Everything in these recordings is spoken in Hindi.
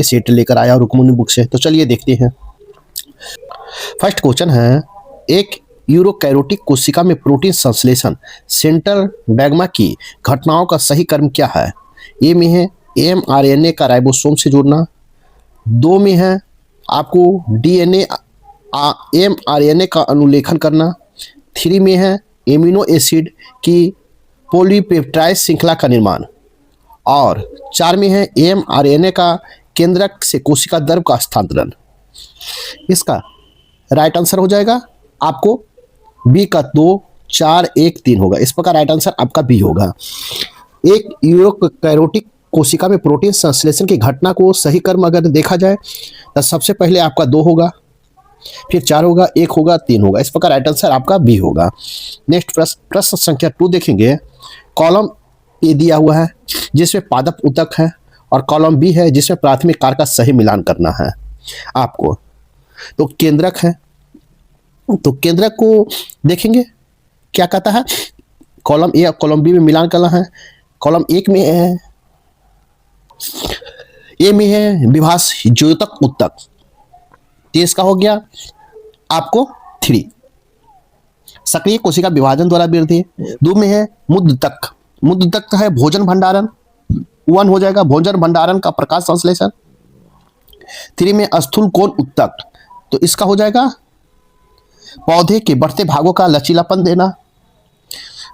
सेट लेकर आया रुक्मणी बुक से। तो चलिए देखते हैं। फर्स्ट क्वेश्चन है, एक यूरोकैरोटिक कोशिका में प्रोटीन संश्लेषण सेंट्रल डैगमा की घटनाओं का सही क्रम क्या है? ए में है एमआरएनए का राइबोसोम से जुड़ना, 2 में है आपको डीएनए एमआरएनए का अनुलेखन करना, 3 में है एमिनो एसिड की पॉलीपेप्टाइड श्रृंखला का निर्माण, और 4 में है एमआरएनए का केंद्रक से कोशिका द्रव का हस्तांतरण। इसका राइट आंसर हो जाएगा आपको बी का 2, 4, 1, 3 होगा। इस प्रकार राइट आंसर आपका बी होगा। एक यूरोकैरोटिक कोशिका में प्रोटीन संश्लेषण की घटना को सही क्रम अगर देखा जाए तो सबसे पहले आपका 2 होगा, फिर 4 होगा, 1 होगा, 3 होगा। इस प्रकार राइट आंसर आपका बी होगा। नेक्स्ट प्रश्न संख्या 2 देखेंगे। कॉलम ए दिया हुआ है जिसमें पादप ऊतक है, और कॉलम बी है जिसमें प्राथमिक कार्य का सही मिलान करना है आपको। तो केंद्रक है, तो केंद्रक को देखेंगे क्या कहता है। कॉलम ए और कॉलम बी में मिलान करना है। कॉलम 1 में है, ए में है विभास द्योतक ऊतक, तो इसका हो गया आपको 3। सक्रिय कोशिका विभाजन द्वारा वृद्धि। 2 में है मुद्दतक, मुद्दतक है भोजन भंडारण, 1 हो जाएगा भोजन भंडारण का प्रकाश संश्लेषण। 3 में स्थूल कोण ऊतक, तो इसका हो जाएगा पौधे के बढ़ते भागों का लचीलापन देना।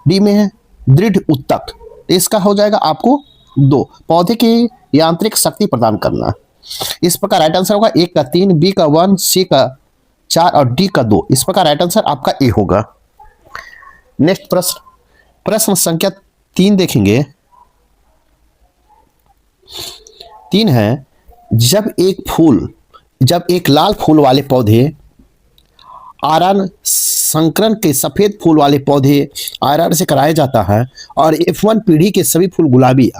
डी में है दृढ़ ऊतक, तो इसका हो जाएगा आपको 2, पौधे की यांत्रिक शक्ति प्रदान करना। इस प्रकार राइट आंसर होगा 1 का 3, बी का 1, सी का 4 और डी का 2। इस प्रकार राइट आंसर आपका ए होगा। नेक्स्ट प्रश्न संख्या 3 देखेंगे। 3 है, जब एक लाल फूल वाले पौधे आरआर संकरण के सफेद फूल वाले पौधे आरआर से कराया जाता है और F1 पीढ़ी के सभी फूल गुलाबी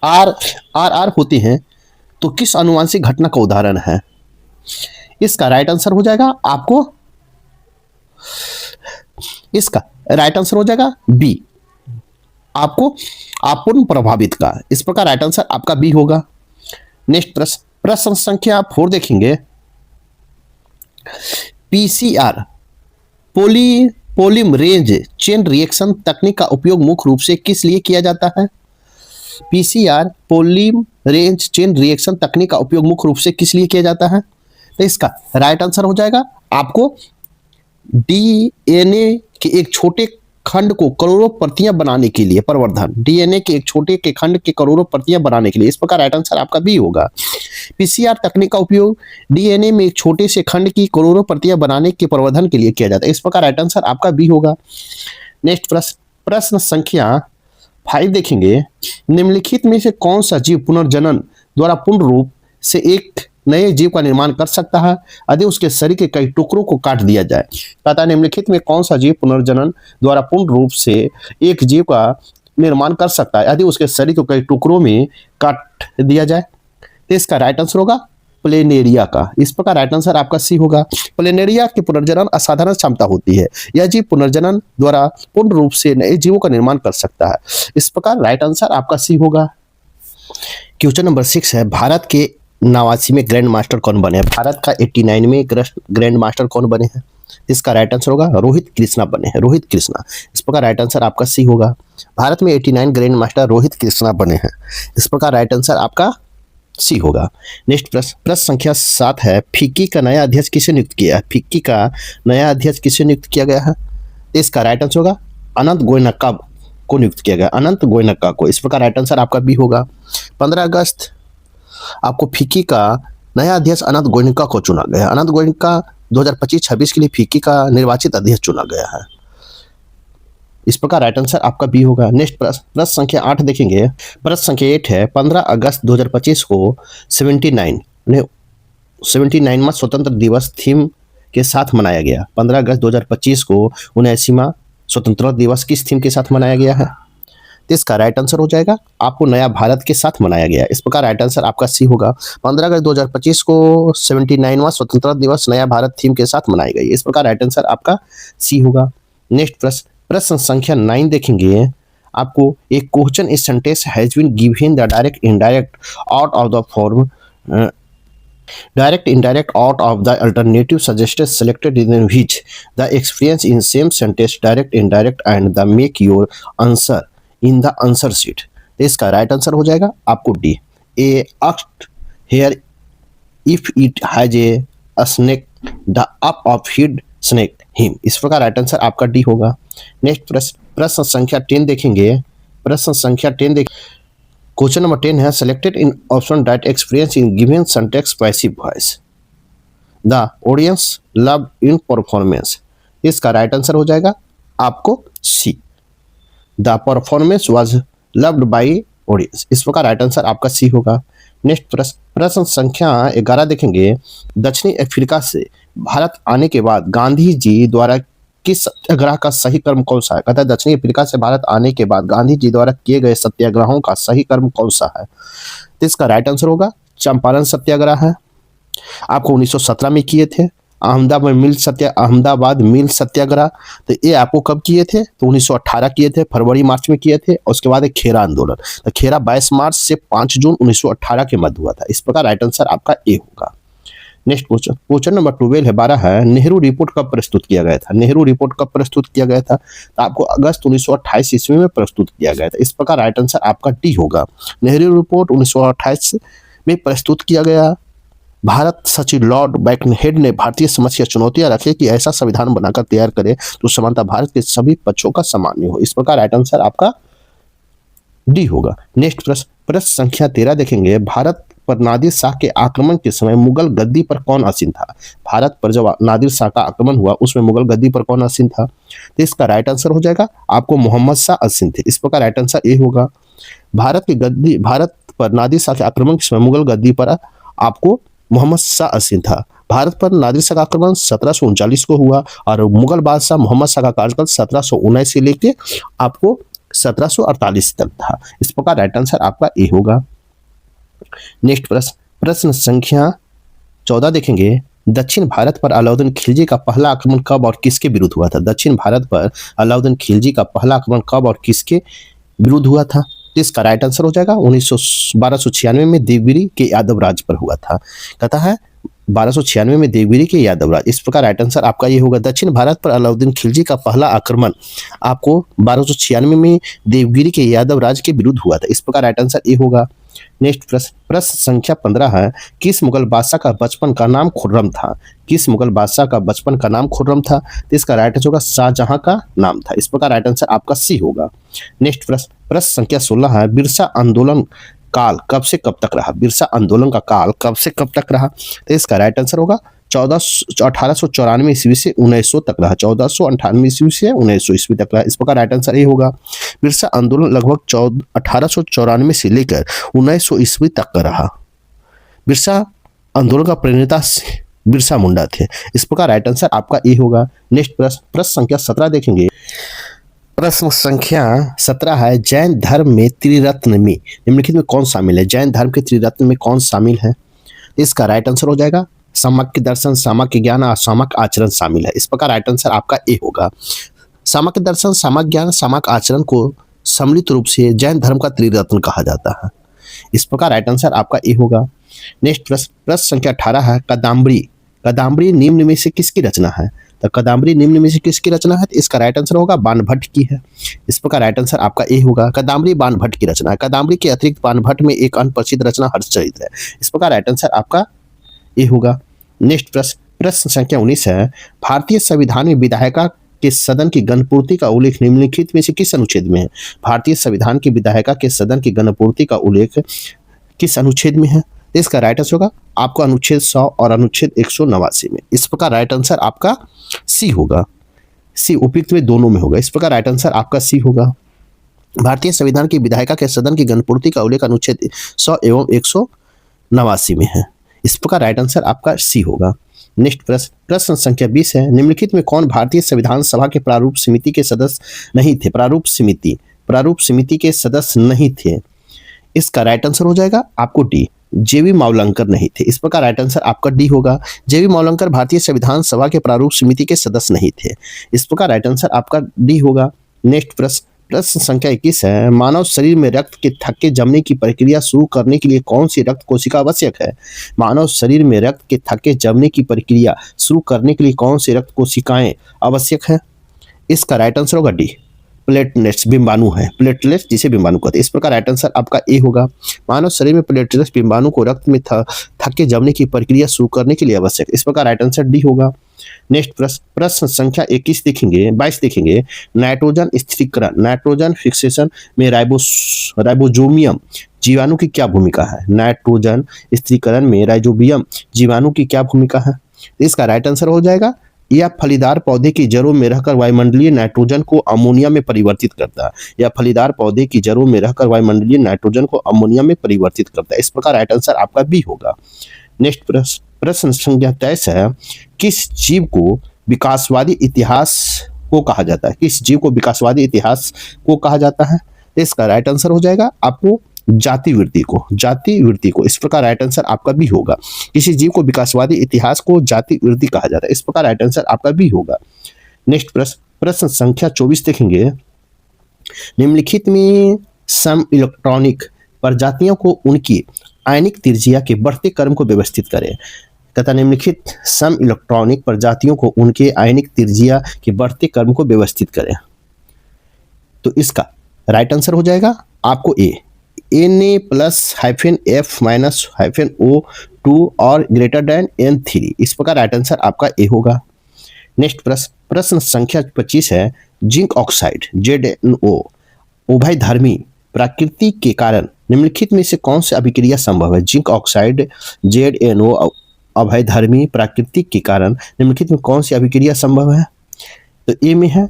आर होते हैं, तो किस आनुवंशिक घटना का उदाहरण है? इसका राइट आंसर हो जाएगा आपको, इसका राइट आंसर हो जाएगा बी, आपको आपूर्ण प्रभावित का। इस प्रकार राइट आंसर आपका बी होगा। नेक्स्ट प्रश्न संख्या 4 देखेंगे। पीसीआर पॉलीमरेज चेन रिएक्शन तकनीक का उपयोग मुख्य रूप से किस लिए किया जाता है? पीसीआर पॉलीमरेज चेन रिएक्शन तकनीक का उपयोग मुख्य रूप से किस लिए किया जाता है? तो इसका राइट आंसर हो जाएगा आपको डीएनए के एक छोटे खंड को करोड़ों प्रतियां बनाने के लिए, प्रवर्धन, डीएनए के एक छोटे के खंड के करोड़ों प्रतियां बनाने के लिए। इस प्रकार राइट आंसर आपका बी होगा। पीसीआर तकनीक का उपयोग डीएनए में एक छोटे से खंड की करोड़ों प्रतियां बनाने के प्रवर्धन के लिए किया जाता है। इस प्रकार राइट आंसर आपका बी होगा। नेक्स्ट प्रश्न संख्या 5 देखेंगे। निम्नलिखित में से कौन सा जीव पुनर्जनन द्वारा पूर्ण रूप से एक नए जीव का निर्माण कर सकता है यदि उसके शरीर के कई टुकड़ों को काट दिया जाए? पता निम्नलिखित में कौन सा जीव पुनर्जनन द्वारा पूर्ण रूप से एक जीव का निर्माण कर सकता है यदि उसके शरीर को कई टुकड़ों में काट दिया जाए? तो इसका राइट आंसर होगा प्लेनेरिया का। इस प्रकार राइट आंसर आपका सी होगा। प्लेनेरिया की पुनर्जनन असाधारण क्षमता होती है। यह जीव पुनर्जनन द्वारा पूर्ण रूप से नए जीवों का निर्माण कर सकता है। इस प्रकार राइट आंसर आपका सी होगा। क्वेश्चन नंबर 6 है, भारत के 89 में ग्रैंड मास्टर कौन बने हैं? भारत का 89 में ग्रैंड मास्टर कौन बने हैं? इसका राइट आंसर होगा रोहित कृष्णा बने हैं, रोहित कृष्णा। इस प्रकार राइट आंसर आपका सी होगा। भारत में 89 ग्रैंड मास्टर रोहित कृष्णा बने हैं। इस प्रकार राइट आंसर आपका सी होगा। नेक्स्ट प्रश्न संख्या 7 है, फिक्की का नया अध्यक्ष किसे नियुक्त किया है? फिक्की का नया अध्यक्ष किसे नियुक्त किया गया है? इसका राइट आंसर होगा अनंत गोयनका को नियुक्त किया गया, अनंत गोयनका को। इस प्रकार राइट आंसर आपका बी होगा। 15 अगस्त आपको फिक्की का नया अध्यक्ष अनंत गोयनका को चुना गया। अनंत गोयनका 2025-26 के लिए फिक्की का निर्वाचित अध्यक्ष चुना गया है। इस प्रकार राइट आंसर आपका बी होगा। नेक्स्ट प्रश्न संख्या 8 देखेंगे। प्रश्न संख्या 8 है, 15 अगस्त 2025 को 79वां स्वतंत्र दिवस थीम के साथ मनाया गया। 15 अगस्त 2025 को 79वां स्वतंत्रता दिवस किस थीम के साथ मनाया गया है? तो इसका राइट आंसर हो जाएगा आपको नया भारत के साथ मनाया गया। इस प्रकार राइट आंसर आपका सी होगा। 15 अगस्त 2025 को 79वां स्वतंत्रता दिवस नया भारत थीम के साथ मनाई गई। इस प्रकार राइट आंसर आपका सी होगा। नेक्स्ट प्रश्न संख्या 9 देखेंगे। आपको एक क्वेश्चन इस sentence has been given the direct indirect out of the form direct indirect out of the alternative suggested selected in which the experience in same sentence direct indirect and the make your answer in the answer sheet। तो इसका राइट आंसर हो जाएगा आपको D. A asked here if it has a snake the up of feed snake him। इस प्रकार राइट आंसर आपका डी होगा। नेक्स्ट प्रश्न संख्या 10 देखेंगे। प्रश्न संख्या 10 देख क्वेश्चन नंबर 10 है selected in option that experience in given sentence passive voice the audience love in performance. इसका राइट आंसर हो जाएगा आपको C. The performance was loved by audience. इस प्रकार राइट आंसर आपका सी होगा। नेक्स्ट प्रश्न संख्या 11 देखेंगे। दक्षिणी अफ्रीका से भारत आने के बाद गांधी जी द्वारा किस सत्याग्रह का सही कर्म कौन सा है। कहता है दक्षिणी अफ्रीका से भारत आने के बाद गांधी जी द्वारा किए गए सत्याग्रहों का सही कर्म कौन सा है। तो इसका राइट आंसर होगा चंपारण सत्याग्रह है। आपको 1917 में किए थे। अहमदाबाद मिल सत्याग्रह, तो ये आपको कब किए थे, तो 1918 किए थे, फरवरी मार्च में किए थे। और उसके बाद एक खेरा आंदोलन, तो खेरा 22 मार्च से 5 जून 1918 के मध्य हुआ था। इस प्रकार राइट आंसर आपका ए होगा। नेक्स्ट क्वेश्चन नंबर 12 है नेहरू रिपोर्ट कब प्रस्तुत किया गया था। नेहरू रिपोर्ट कब प्रस्तुत किया गया था, तो आपको अगस्त 1928 ईस्वी में प्रस्तुत किया गया था। इस प्रकार राइट आंसर आपका डी होगा। नेहरू रिपोर्ट 1928 में प्रस्तुत किया गया। भारत सचिव लॉर्ड बैकनहेड ने भारतीय समस्या चुनौतियां रखे कि ऐसा संविधान बनाकर तैयार करे तो समानता भारत के सभी पक्षों का सामान्य हो। इस प्रकार राइट आंसर आपका डी होगा। नेक्स्ट प्रश्न संख्या 13 देखेंगे। भारत पर नादिर शाह के आक्रमण के समय मुगल गद्दी पर कौन आसीन था। भारत पर जब नादिर शाह का आक्रमण हुआ उसमें मुगल गद्दी पर कौन आसीन था, तो इसका राइट आंसर हो जाएगा आपको मोहम्मद शाह आसीन थे। इस प्रकार राइट आंसर ए होगा। भारत पर नादिर शाह के आक्रमण के समय मुगल गद्दी पर आपको मोहम्मद शाह आसीन था। भारत पर नादिर शाह का आक्रमण 1739 को हुआ और मुगल बादशाह मोहम्मद शाह का कार्यकाल 1719 से लेके आपको 1748 तक था। इस प्रकार राइट आंसर आपका ए होगा। नेक्स्ट प्रश्न संख्या 14 देखेंगे। दक्षिण भारत पर अलाउद्दीन खिलजी का पहला आक्रमण कब और किसके विरुद्ध हुआ था। दक्षिण भारत पर अलाउद्दीन खिलजी का पहला आक्रमण कब और किसके विरुद्ध हुआ था, इसका राइट आंसर हो जाएगा 1296 में देवगिरी के यादव राज पर हुआ था। कहता है 1296 में देवगिरी के यादव राज। इस प्रकार राइट आंसर आपका ये होगा। दक्षिण भारत पर अलाउद्दीन खिलजी का पहला आक्रमण आपको 1296 में देवगिरी के यादव राज के विरुद्ध हुआ था। इस प्रकार राइट आंसर ए होगा। नेक्स्ट प्रश्न संख्या 15 है। किस मुगल बादशाह का बचपन का नाम खुर्रम था। किस मुगल बादशाह का बचपन का नाम खुर्रम था, तो इसका राइट आंसर होगा शाहजहां का नाम था। इस प्रकार राइट आंसर आपका सी होगा। नेक्स्ट प्रश्न संख्या 16 है। बिरसा आंदोलन काल कब से कब तक रहा। बिरसा आंदोलन का काल कब से कब तक रहा, तो इसका राइट आंसर होगा 1894 ईस्वी से 1900 तक रहा। 1498 ईस्वी से 1900 ईस्वी तक रहा। इस प्रकार राइट आंसर ए होगा। बिरसा आंदोलन लगभग 1894 से लेकर 1900 ईस्वी तक का रहा। बिरसा आंदोलन का प्रणेता बिरसा मुंडा थे। इस प्रकार राइट आंसर आपका ए होगा। नेक्स्ट प्रश्न संख्या 17 देखेंगे। प्रश्न संख्या 17 है। जैन धर्म में त्रिरत्न में निम्नलिखित में कौन शामिल है। जैन धर्म के त्रिरत्न में कौन शामिल है, इसका राइट आंसर हो जाएगा सामाक्य दर्शन, सामाक्य ज्ञान और सामाक्य आचरण शामिल है। इस प्रकार राइट आंसर आपका ए होगा। सामाक्य दर्शन, सामाक्य ज्ञान, सामाक्य आचरण को सम्मिलित रूप से जैन धर्म का त्रिरत्न कहा जाता है। इस प्रकार राइट आंसर आपका ए होगा। नेक्स्ट प्रश्न संख्या 18 है। कदाम्बरी निम्न में से किसकी रचना है। तो कदाम्बरी निम्न में से किसकी रचना है, तो इसका राइट आंसर होगा बाणभट्ट की है। इस प्रकार राइट आंसर आपका ए होगा। कदाम्बरी बाणभट्ट की रचना है। कदाम्बरी के अतिरिक्त बाणभट्ट में एक अन्य प्रसिद्ध रचना हर्षचरित्र है। इस प्रकार राइट आंसर आपका ए होगा। नेक्स्ट प्रश्न संख्या 19 है। भारतीय संविधान में विधायिका के सदन की गणपूर्ति का उल्लेख निम्नलिखित में से किस अनुच्छेद में है। भारतीय संविधान की विधायिका के सदन की गणपूर्ति का उल्लेख किस अनुच्छेद में है, इसका राइट आंसर होगा आपको अनुच्छेद 100 और अनुच्छेद 189 में। इस प्रकार राइट आंसर आपका सी होगा। सी उपयुक्त में दोनों में होगा। इस प्रकार राइट आंसर आपका सी होगा। भारतीय संविधान की विधायिका के सदन की गणपूर्ति का उल्लेख अनुच्छेद 100 एवं 189 में है। इस प्रकार राइट आंसर आपका सी होगा। नेक्स्ट प्रश्न संख्या 20 है। निम्नलिखित में कौन भारतीय संविधान सभा के प्रारूप समिति के सदस्य नहीं थे। प्रारूप समिति के सदस्य नहीं थे। इसका राइट आंसर हो जाएगा आपको डी। जेवी मावलंकर नहीं थे। इस प्रकार राइट आंसर आपका डी होगा। जेवी मावलंकर भारतीय संविधान सभा के प्रारूप समिति के सदस्य नहीं थे। इस प्रकार राइट आंसर आपका डी होगा। नेक्स्ट प्रश्न संख्या 21 है, मानव शरीर में रक्त के थक्के जमने की प्रक्रिया शुरू करने के लिए कौन सी रक्त कोशिका आवश्यक है? मानव शरीर में रक्त के थक्के जमने की प्रक्रिया शुरू करने के लिए कौन सी रक्त कोशिकाएं आवश्यक है? इसका राइट आंसर होगा डी, प्लेटलेट्स, बिंबाणु है, प्लेटलेट्स जिसे बिंबाणु कहते हैं। इस प्रकार राइट आंसर आपका ए होगा। मानव शरीर में प्लेटलेट्स बिंबाणु को रक्त में थक्के जमने की प्रक्रिया शुरू करने के लिए आवश्यक, इस प्रकार राइट आंसर डी होगा। नेक्स्ट प्रश्न संख्या 21 देखेंगे, 22 देखेंगे, नाइट्रोजन स्थिरीकरण, नाइट्रोजन फिक्सेशन में राइबोसोमियम जीवाणु की क्या भूमिका है? नाइट्रोजन स्थिरीकरण में राइबोसोमियम जीवाणु की क्या भूमिका है? इसका राइट आंसर हो जाएगा, यह फलीदार पौधे की जड़ों में रहकर वायुमंडलीय नाइट्रोजन को अमोनिया में परिवर्तित करता है। यह फलीदार पौधे की जड़ों में रहकर वायुमंडलीय नाइट्रोजन को अमोनिया में परिवर्तित करता है, इस प्रकार राइट आंसर आपका बी होगा। नेक्स्ट प्रश्न संख्या 23 है, किस जीव को विकासवादी इतिहास को कहा जाता है? किस जीव को विकासवादी इतिहास को कहा जाता है? इसका राइट आंसर हो जाएगा आपको जाति वृद्धि को, जाति वृद्धि को, इस प्रकार राइट आंसर आपका बी होगा। किसी जीव को विकासवादी इतिहास को जाति वृद्धि कहा जाता है, इस प्रकार राइट आंसर आपका बी होगा। नेक्स्ट प्रश्न संख्या 24 देखेंगे, निम्नलिखित में सम इलेक्ट्रॉनिक प्रजातियों को उनकी आयनिक त्रिज्या के बढ़ते क्रम को व्यवस्थित करें तथा निम्नलिखित सम इलेक्ट्रॉनिक प्रजातियों को उनके आयनिक त्रिज्या के बढ़ते क्रम को व्यवस्थित करें। तो इसका राइट आंसर हो जाएगा आपको ए, Na plus hyphen F minus hyphen O2 और ग्रेटर देन N3, इस प्रकार राइट आंसर आपका ए होगा। नेक्स्ट प्रश्न संख्या 25 है, जिंक ऑक्साइड ZnO उभयधर्मी प्रकृति के कारण निम्नलिखित में से कौन सी अभिक्रिया संभव है? जिंक ऑक्साइड ZnO अभयधर्मी प्रकृति के कारण निम्नलिखित में कौन सी अभिक्रिया संभव है? तो ए में है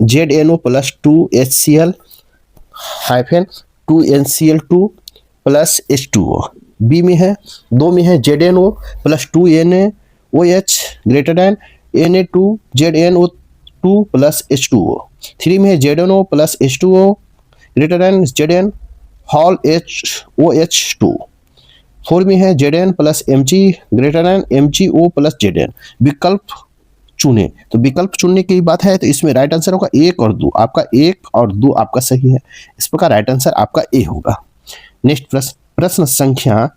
ZnO plus 2HCl hyphen 2NCl2 plus H2O, B में है 2 में है ZnO plus 2NaOH greater than Na2ZnO2 plus H2O, 3 में है ZnO plus H2O greater than Zn whole HOH2, 4 में है Zn plus Mg greater than MgO plus Zn। विकल्प चुने, तो विकल्प चुनने की बात है तो इसमें राइट आंसर होगा 1 और 2, आपका 1 और 2 आपका सही है, इस प्रकार राइट आंसर आपका ए होगा। नेक्स्ट प्रश्न संख्या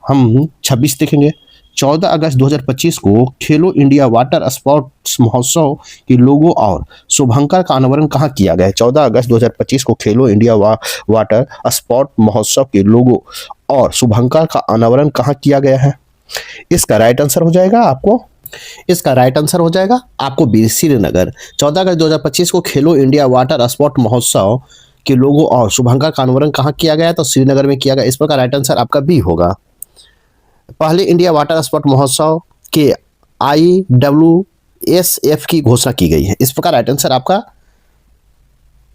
हम 26 देखेंगे, 14 अगस्त 2025 को खेलो इंडिया वाटर स्पोर्ट्स महोत्सव के लोगो और शुभंकर का अनावरण कहाँ किया गया है? 14 अगस्त 2025 को खेलो इंडिया वाटर स्पोर्ट महोत्सव के लोगो और शुभंकर का अनावरण कहाँ किया गया है? इसका राइट आंसर हो जाएगा आपको, इसका राइट आंसर हो जाएगा आपको बी, श्रीनगर। 14 अगस्त 2025 को खेलो इंडिया वाटर स्पोर्ट महोत्सव के लोगो और शुभंकर का अनावरण कहाँ किया गया? तो श्रीनगर में किया गया, इस प्रकार राइट आंसर आपका बी होगा। पहले इंडिया वाटर स्पोर्ट महोत्सव के IWSF की घोषणा की गई है, इस प्रकार राइट आंसर आपका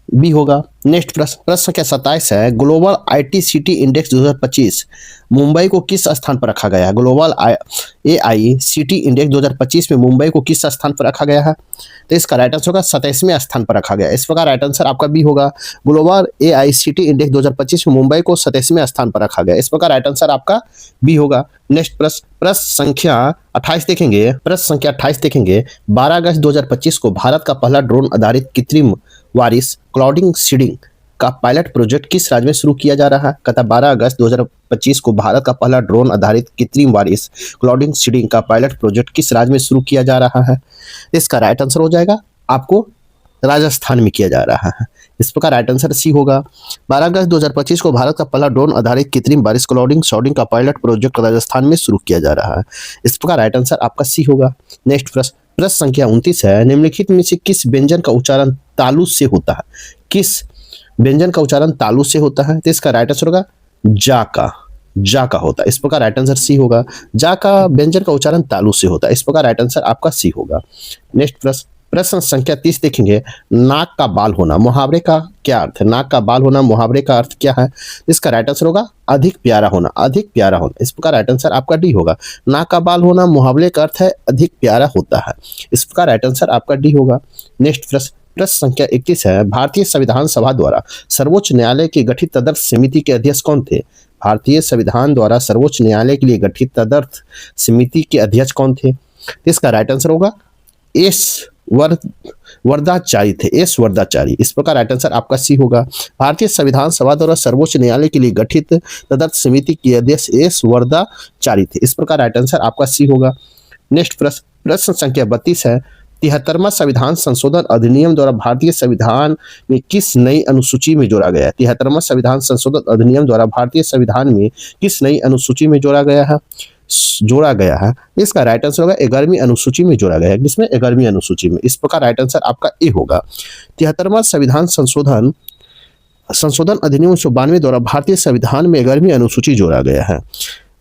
बी होगा। नेक्स्ट प्रश्न संख्या 27 है, global IT city index 2025 Mumbai को किस स्थान पर रखा गया है? ग्लोबल AI सिटी इंडेक्स 2025 में मुंबई को किस स्थान पर रखा गया है? तो इसका राइट आंसर होगा 27वें स्थान पर रखा गया, इस प्रकार राइट आंसर आपका बी होगा। ग्लोबल AI सिटी इंडेक्स 2025 में मुंबई को 27वें स्थान पर रखा गया, इस प्रकार राइट आंसर आपका बी होगा। नेक्स्ट प्रश्न संख्या 28 देखेंगे, प्रश्न संख्या 28 देखेंगे, 12 अगस्त 2025 को भारत का पहला ड्रोन आधारित कृत्रिम वारिस क्लाउडिंग सीडिंग का पायलट प्रोजेक्ट किस राज्य में शुरू किया जा रहा है? कहता 12 अगस्त 2025 को भारत का पहला ड्रोन आधारित कृत्रिम वारिस क्लाउडिंग सीडिंग का पायलट प्रोजेक्ट किस राज्य में शुरू किया जा रहा है? इसका राइट आंसर हो जाएगा आपको राजस्थान में किया जा रहा है, इस प्रकार राइट आंसर सी होगा। 12 अगस्त 2025 को भारत का पहला ड्रोन आधारित कृत्रिम वारिस क्लाउडिंग सीडिंग का पायलट प्रोजेक्ट राजस्थान में शुरू किया जा रहा है, इस प्रकार राइट आंसर आपका सी होगा। नेक्स्ट प्रश्न संख्या 29 है, निम्नलिखित में से किस व्यंजन का उच्चारण तालु से होता है? किस व्यंजन का उच्चारण तालु से होता है? तो इसका राइट आंसर होगा जा का होता है, इस प्रकार राइट आंसर सी होगा। जा का व्यंजन का उच्चारण तालु से होता है, इस प्रकार राइट आंसर आपका सी होगा। नेक्स्ट प्रश्न संख्या 30 देखेंगे, नाक का बाल होना मुहावरे का क्या अर्थ है? नाक का बाल होना मुहावरे का अर्थ क्या है? इसका राइट आंसर होगा अधिक प्यारा होना, अधिक प्यारा होना, इस प्रकार राइट आंसर आपका डी होगा। नाक का बाल होना मुहावरे का अर्थ है अधिक प्यारा होता है, इस प्रकार राइट आंसर आपका डी होगा। नेक्स्ट प्रश्न संख्या 31 है, भारतीय संविधान सभा द्वारा सर्वोच्च न्यायालय की गठित तदर्थ समिति के अध्यक्ष कौन थे? भारतीय संविधान द्वारा सर्वोच्च न्यायालय के लिए गठित तदर्थ समिति के अध्यक्ष कौन थे? इसका राइट आंसर होगा एस वर्दाचारी थे, एस वर्दाचारी। इस प्रकार राइट आंसर आपका सी होगा। भारतीय संविधान सभा द्वारा सर्वोच्च न्यायालय के लिए गठित तदर्थ समिति के अध्यक्ष एस वर्दाचारी थे। इस प्रकार राइट आंसर आपका सी होगा। नेक्स्ट प्रश्न संख्या 32 है, 73वां संविधान संशोधन अधिनियम द्वारा भारतीय संविधान में किस नई अनुसूची में जोड़ा गया है? 73वां संविधान संशोधन अधिनियम द्वारा भारतीय संविधान में किस नई अनुसूची में जोड़ा गया है? इसका राइट आंसर होगा 11वीं अनुसूची में जोड़ा गया है। किसमें? 11वीं अनुसूची में। इस प्रकार राइट आंसर आपका ए होगा। 73वां संविधान संशोधन अधिनियम 1992 द्वारा भारतीय संविधान में 11वीं अनुसूची जोड़ा गया है।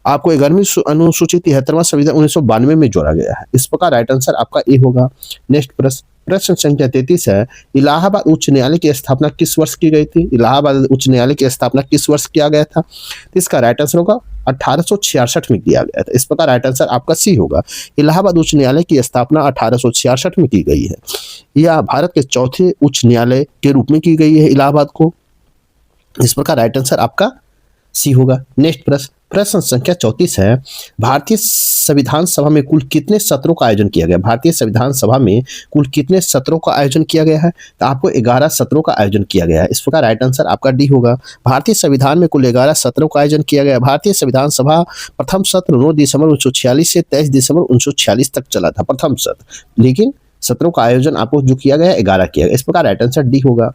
आपको 11वीं अनुसूची 73वां संविधान 1992 में जोड़ा गया है। इस प्रकार राइट आंसर आपका ए होगा। नेक्स्ट प्रश्न संख्या 33 है, इलाहाबाद उच्च न्यायालय की स्थापना किस वर्ष की गई थी? इलाहाबाद उच्च न्यायालय की स्थापना किस वर्ष किया गया था? तो इसका राइट आंसर होगा 1866 में किया गया था। इस प्रकार राइट आंसर आपका सी होगा। इलाहाबाद उच्च न्यायालय की स्थापना 1866 में की गई है। यह भारत के चौथे उच्च न्यायालय के रूप में की गई है इलाहाबाद को। इस प्रकार राइट आंसर आपका सी होगा। नेक्स्ट प्रश्न संख्या 34 है, भारतीय संविधान सभा में कुल कितने सत्रों का आयोजन किया गया? भारतीय संविधान सभा में कुल कितने सत्रों का आयोजन किया गया है? तो आपको 11 सत्रों का आयोजन किया गया है। इस प्रकार राइट आंसर आपका डी होगा। भारतीय संविधान में कुल 11 सत्रों का आयोजन किया गया। भारतीय संविधान सभा प्रथम सत्र 9 दिसंबर 1946 से 23 दिसंबर 1946 तक चला था, प्रथम सत्र। लेकिन सत्रों का आयोजन आपको जो किया गया 11 किया गया। इस प्रकार राइट आंसर डी होगा।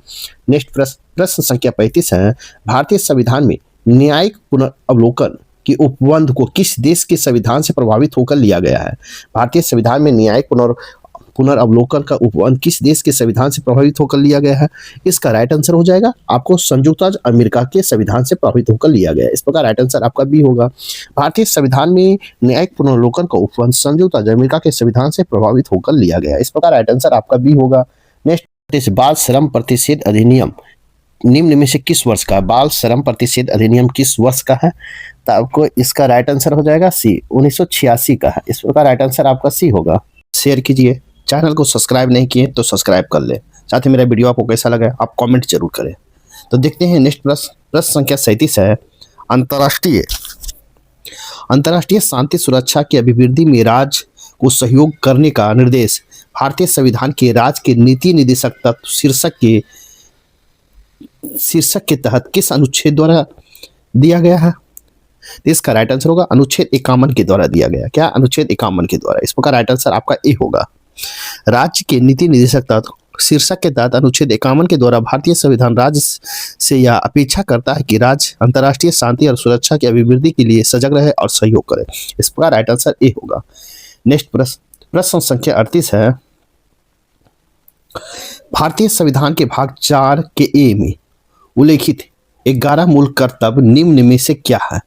नेक्स्ट प्रश्न संख्या 35 है, भारतीय संविधान में न्यायिक पुनर्अवलोकन की उपबंध को किस देश के संविधान से प्रभावित होकर लिया गया है? भारतीय संविधान में न्यायिक पुनर्अवलोकन का उपबंध किस देश के संविधान से प्रभावित होकर लिया गया है? इसका राइट आंसर हो जाएगा आपको संयुक्त राज्य अमेरिका के संविधान से प्रभावित होकर लिया गया है। इस प्रकार राइट आंसर आपका बी होगा। भारतीय संविधान में न्यायिक पुनर्अवलोकन का उपबंध संयुक्त राज्य अमेरिका के संविधान से प्रभावित होकर लिया गया है। इस प्रकार राइट आंसर आपका बी होगा। नेक्स्ट, बाल श्रम प्रतिषेध अधिनियम निम्न में से किस वर्ष का? बाल श्रम प्रतिषेध अधिनियम किस वर्ष का है? तो आपको इसका राइट आंसर हो जाएगा सी, 1986 का है। इस प्रकार राइट आंसर आपका सी होगा। शेयर कीजिए, चैनल को सब्सक्राइब नहीं किए तो सब्सक्राइब कर ले। साथ ही मेरा वीडियो आपको कैसा लगा आप कमेंट जरूर करें। तो देखते हैं नेक्स्ट प्रश्न संख्या 37 है, अंतर्राष्ट्रीय शांति सुरक्षा की अभिवृद्धि में राज्य को सहयोग करने का निर्देश भारतीय संविधान के राज्य के नीति निदेशक तत्व शीर्षक के तहत किस अनुच्छेद द्वारा दिया गया है? इसका राइट आंसर होगा अनुच्छेद 51 के द्वारा दिया गया। क्या? अनुच्छेद 51 के द्वारा। इस प्रकार राइट आंसर आपका ए होगा। राज्य के नीति निदेशक तत्व शीर्षक के तहत अनुच्छेद 51 के द्वारा भारतीय संविधान राज्य से यह अपेक्षा करता है कि राज्य अंतर्राष्ट्रीय शांति और सुरक्षा की अभिवृद्धि के लिए सजग रहे और सहयोग करे। इस प्रकार राइट आंसर ए होगा। नेक्स्ट प्रश्न संख्या 38 है, भारतीय संविधान के भाग 4 के ए में उल्लेखित 11 मूल कर्तव्य निम्न में से क्या है?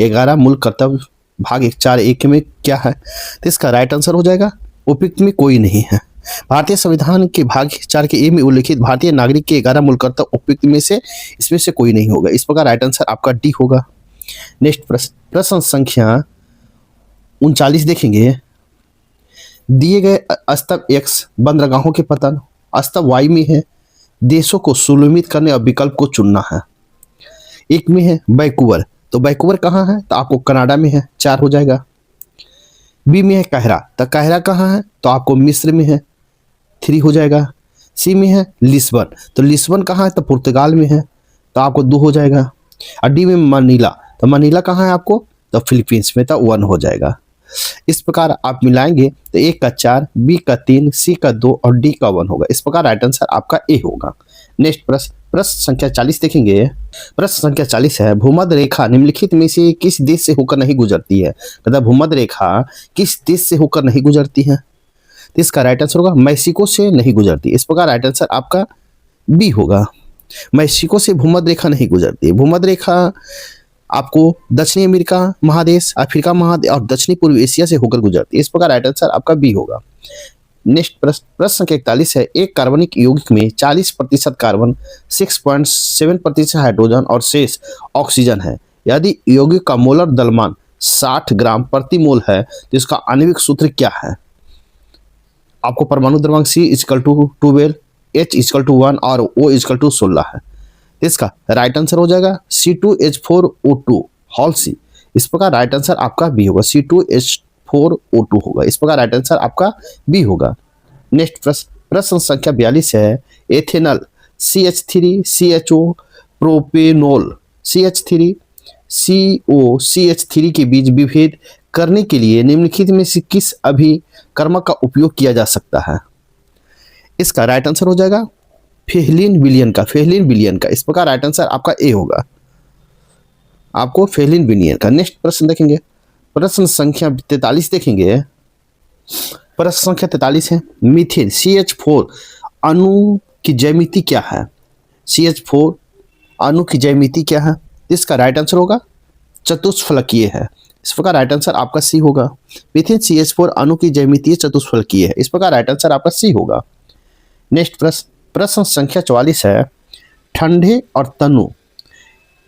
11 मूल कर्तव्य भाग 4 में क्या है? तो इसका राइट आंसर हो जाएगा उपयुक्त में कोई नहीं है। भारतीय संविधान के भाग 4 के ए में उल्लेखित भारतीय नागरिक के 11 मूल कर्तव्य उपयुक्त में से इसमें से कोई नहीं होगा। इस प्रकार राइट आंसर आपका डी होगा। नेक्स्ट प्रश्न संख्या 39 देखेंगे, दिए गए स्तंभ एक्स बंदरगाहों के पतन, स्तंभ वाई में है देशों को सुनिश्चित करने और विकल्प को चुनना है। एक में है वैंकूवर, तो वैंकूवर कहाँ है? तो आपको कनाडा में है, 4 हो जाएगा। बी में है काहिरा, तो काहिरा कहाँ है? तो आपको मिस्र में है, 3 हो जाएगा। सी में है लिस्बन, तो लिस्बन कहाँ है? तो पुर्तगाल में है, तो आपको 2 हो जाएगा। और डी में मनीला, तो मनीला कहाँ है आपको? तो फिलीपींस में, तो 1 हो जाएगा। इस प्रकार आप मिलाएंगे तो ए का 4, बी का 3, सी का 2 और डी का 1 होगा। इस प्रकार राइट आंसर आपका ए होगा। नेक्स्ट प्रश्न संख्या 40 देखेंगे। प्रश्न संख्या 40 है, भूमध्य रेखा निम्नलिखित में से किस देश से होकर नहीं गुजरती है? मतलब भूमध्य रेखा किस देश से होकर नहीं गुजरती है? तो इसका राइट आंसर होगा मैक्सिको से नहीं गुजरती। इस प्रकार राइट आंसर आपका बी होगा। मैक्सिको से भूमध्य रेखा नहीं गुजरती। भूमध्य रेखा आपको दक्षिणी अमेरिका महादेश, अफ्रीका महादेश और दक्षिणी पूर्व एशिया से होकर गुजरती है। इस प्रकार राइट आंसर आपका बी होगा। नेक्स्ट प्रश्न संख्या 41 है, एक कार्बनिक यौगिक में 40% कार्बन, 6.7% हाइड्रोजन और शेष ऑक्सीजन है। यदि यौगिक का मोलर द्रव्यमान 60 ग्राम प्रति मोल है तो इसका आणविक सूत्र क्या है? आपको परमाणु द्रव्यमान C=12, H=1 और O=16 है। इसका राइट आंसर हो जाएगा C2H4O2 होल सी। इस प्रकार राइट आंसर आपका बी होगा, C2H4O2 होगा। इस प्रकार राइट आंसर आपका बी होगा। नेक्स्ट प्रश्न संख्या 42 है, एथेनॉल CH3CHO प्रोपेनॉल CH3COCH3 के बीच विभेद करने के लिए निम्नलिखित में से किस अभिकर्मक का उपयोग किया जा सकता है? इसका राइट आंसर हो जाएगा फेहलिन विलियन का। इस प्रकार राइट आंसर आपका ए होगा, आपको फेहलिन विलियन का। नेक्स्ट प्रश्न देखेंगे, प्रश्न संख्या 43 देखेंगे। प्रश्न संख्या 43 है, मीथेन CH4 अणु की ज्यामिति क्या है? CH4 अणु की ज्यामिति क्या है? इसका राइट आंसर होगा चतुष्फलकीय है। इस प्रकार राइट आंसर आपका सी होगा। मीथेन CH4 अणु की ज्यामिति चतुष्फलकीय है। इस प्रकार राइट आंसर आपका सी होगा। नेक्स्ट प्रश्न संख्या 44 है, ठंडे और तनु